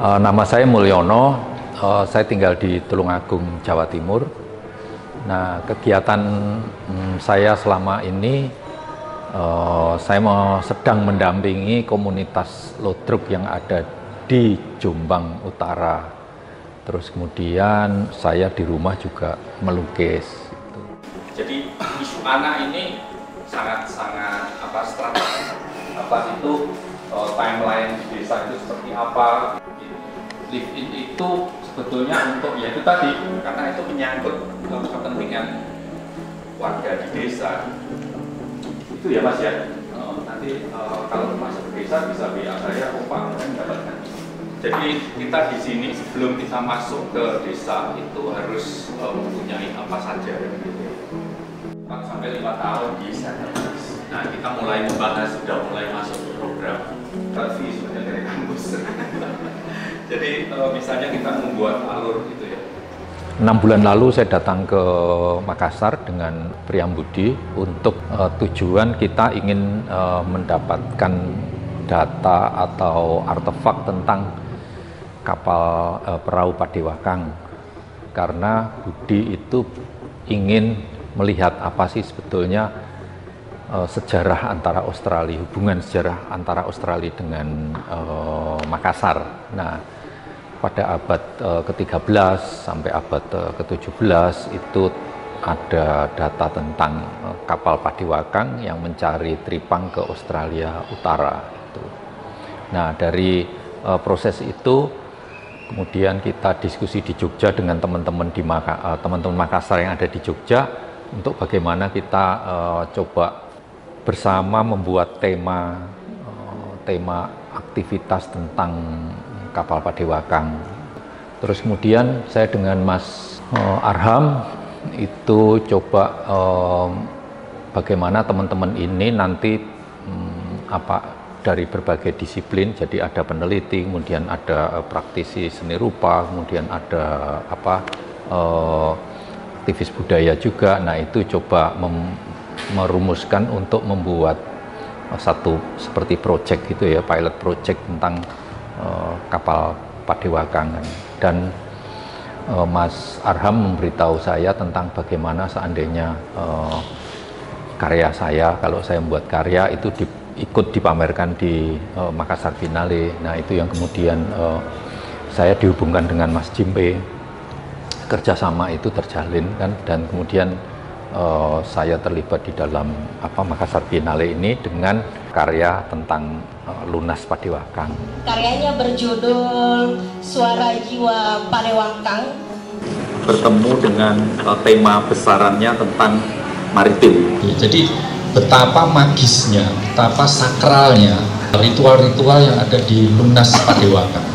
Nama saya Mulyono, saya tinggal di Tulungagung, Jawa Timur. Nah, kegiatan saya selama ini, saya sedang mendampingi komunitas ludruk yang ada di Jombang Utara. Terus kemudian saya di rumah juga melukis. Jadi isu anak ini sangat-sangat strategis. Itu timeline di desa itu seperti apa? Live in itu sebetulnya untuk ya itu tadi, karena itu menyangkut kepentingan warga di desa. Itu ya Mas ya. Nanti kalau masuk ke desa bisa WA saya, Pak mendapatkan. Jadi kita di sini sebelum kita masuk ke desa itu harus mempunyai apa saja. 4 sampai 5 tahun bisa. Nah, kita mulai membahas, sudah mulai masuk ke program Kalvi sebenarnya dari kampus. Jadi misalnya kita membuat alur gitu ya. 6 bulan lalu saya datang ke Makassar dengan Priambudi untuk tujuan kita ingin mendapatkan data atau artefak tentang kapal perahu Padewakang, karena Budi itu ingin melihat apa sih sebetulnya sejarah antara Australia, hubungan sejarah antara Australia dengan Makassar. Nah, pada abad ke-13 sampai abad ke-17 itu ada data tentang kapal Padewakang yang mencari Tripang ke Australia Utara. Nah, dari proses itu kemudian kita diskusi di Jogja dengan teman-teman Makassar yang ada di Jogja untuk bagaimana kita coba bersama membuat tema aktivitas tentang kapal Padewakang. Terus kemudian saya dengan Mas Arham itu coba bagaimana teman-teman ini nanti dari berbagai disiplin, jadi ada peneliti, kemudian ada praktisi seni rupa, kemudian ada aktivis budaya juga. Nah, itu coba merumuskan untuk membuat satu seperti project gitu ya, pilot project tentang kapal Padewakang. Dan Mas Arham memberitahu saya tentang bagaimana seandainya karya saya, kalau saya membuat karya itu ikut dipamerkan di Makassar Biennale. Nah, itu yang kemudian saya dihubungkan dengan Mas Jimpe, kerjasama itu terjalin kan, dan kemudian saya terlibat di dalam Makassar Biennale ini dengan karya tentang Lunas Padewakang. Karyanya berjudul Suara Jiwa Padewakang. Bertemu dengan tema besarannya tentang maritim. Jadi betapa magisnya, betapa sakralnya ritual-ritual yang ada di Lunas Padewakang.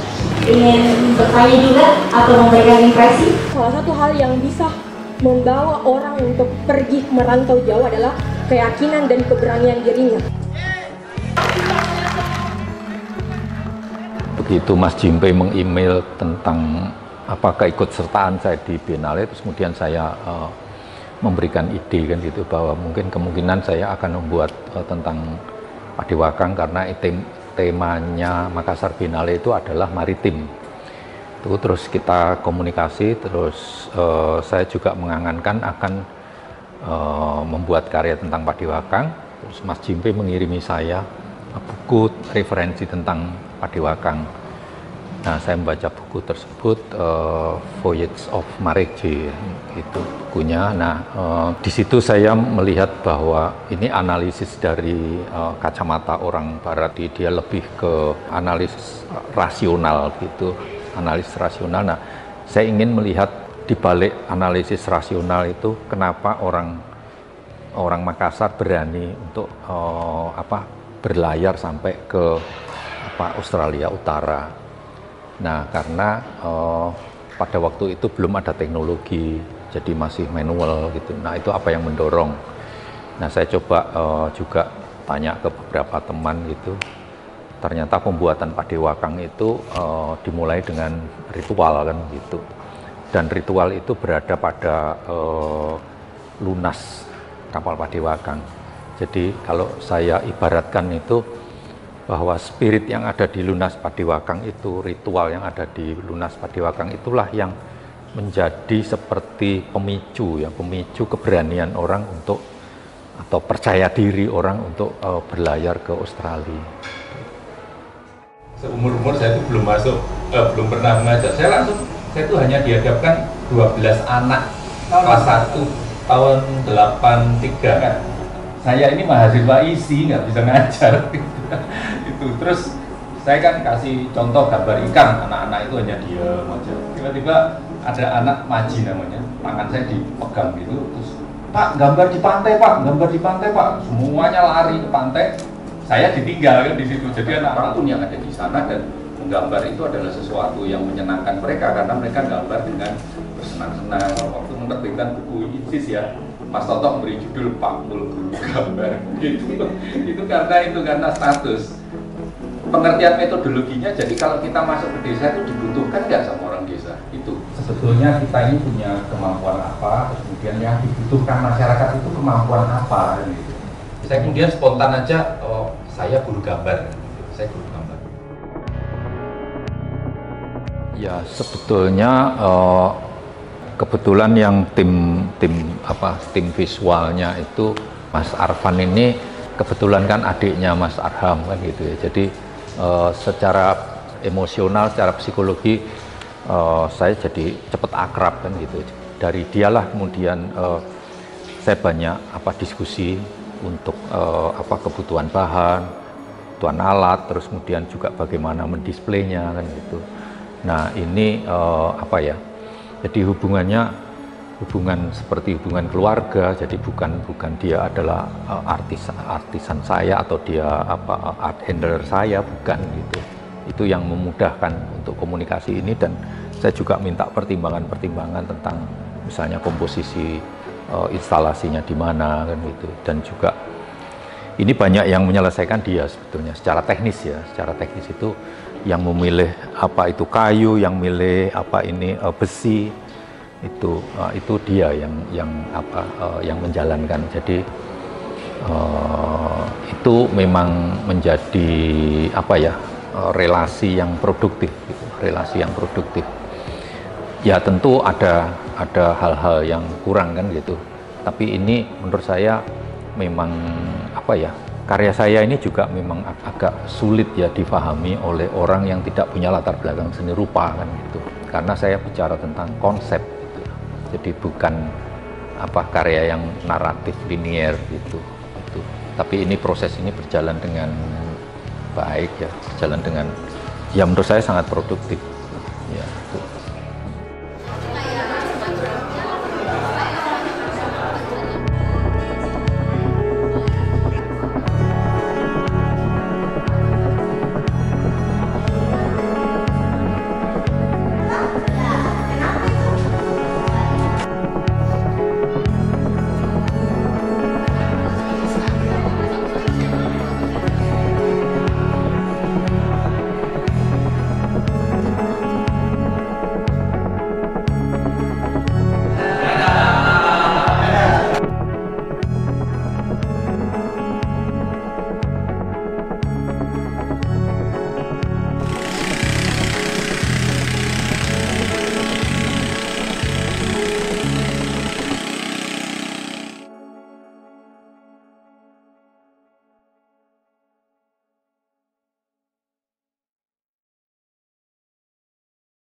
Ingin bertanya juga atau memberikan impresi? Salah satu hal yang bisa membawa orang untuk pergi merantau jauh adalah keyakinan dan keberanian dirinya. Begitu Mas Jimpe meng-email tentang keikutsertaan saya di Biennale, terus kemudian saya memberikan ide kan gitu, bahwa mungkin kemungkinan saya akan membuat tentang Padewakang karena temanya Makassar Biennale itu adalah maritim. Terus kita komunikasi, terus saya juga mengangankan akan membuat karya tentang Padewakang. Terus Mas Jimpe mengirimi saya buku referensi tentang Padewakang. Nah, saya membaca buku tersebut, Voyage of Marije, itu bukunya. Nah, di situ saya melihat bahwa ini analisis dari kacamata orang Barat, dia lebih ke analisis rasional gitu. Analisis rasional. Nah, saya ingin melihat di balik analisis rasional itu kenapa orang Makassar berani untuk berlayar sampai ke Australia Utara. Nah, karena pada waktu itu belum ada teknologi, jadi masih manual gitu. Nah, itu apa yang mendorong. Nah, saya coba juga tanya ke beberapa teman gitu, ternyata pembuatan Padewakang itu dimulai dengan ritual kan gitu. Dan ritual itu berada pada lunas kapal Padewakang. Jadi kalau saya ibaratkan itu bahwa spirit yang ada di lunas Padewakang itu, ritual yang ada di lunas Padewakang itulah yang menjadi seperti pemicu ya, pemicu keberanian orang untuk atau percaya diri orang untuk berlayar ke Australia. Seumur-umur saya itu belum pernah mengajar. Saya itu hanya dihadapkan 12 anak kelas 1 tahun 83 kan. Saya ini mahasiswa isi, nggak bisa ngajar itu. Terus saya kan kasih contoh gambar ikan, anak-anak itu hanya diam aja. Tiba-tiba ada anak Maji namanya, tangan saya dipegang gitu, terus Pak gambar di pantai Pak, gambar di pantai Pak, semuanya lari ke pantai, saya ditinggal kan di situ. Jadi anak-anak pun yang ada di sana dan menggambar itu adalah sesuatu yang menyenangkan mereka karena mereka gambar dengan bersenang-senang. Waktu menerbitkan buku ISIS ya, Mas Toto memberi judul Pak Mul Guru Gambar itu karena status. Pengertian metodologinya, jadi kalau kita masuk ke desa itu dibutuhkan nggak sama orang desa itu? Sebetulnya kita ini punya kemampuan apa, kemudian yang dibutuhkan masyarakat itu kemampuan apa gitu. Saya kemudian spontan aja, saya guru gambar, saya guru gambar. Ya sebetulnya kebetulan yang tim visualnya itu Mas Arfan ini kebetulan kan adiknya Mas Arham kan gitu ya. Jadi secara emosional, secara psikologi saya jadi cepat akrab kan gitu. Dari dialah kemudian saya banyak diskusi untuk kebutuhan bahan, kebutuhan alat, terus kemudian juga bagaimana mendisplaynya kan gitu. Nah ini jadi hubungan seperti hubungan keluarga. Jadi bukan dia adalah artisan saya atau dia art handler saya, bukan gitu. Itu yang memudahkan untuk komunikasi ini, dan saya juga minta pertimbangan tentang misalnya komposisi instalasinya di mana kan gitu. Dan juga ini banyak yang menyelesaikan dia sebetulnya secara teknis ya. Secara teknis itu yang memilih itu kayu, yang milih besi, itu dia yang menjalankan. Jadi itu memang menjadi relasi yang produktif gitu. Relasi yang produktif ya. Tentu ada hal-hal yang kurang kan gitu, tapi ini menurut saya memang karya saya ini juga memang agak sulit ya difahami oleh orang yang tidak punya latar belakang seni rupa kan gitu, karena saya bicara tentang konsep gitu. Jadi bukan karya yang naratif linier gitu. Tapi ini proses ini berjalan dengan baik ya, berjalan dengan menurut saya sangat produktif ya.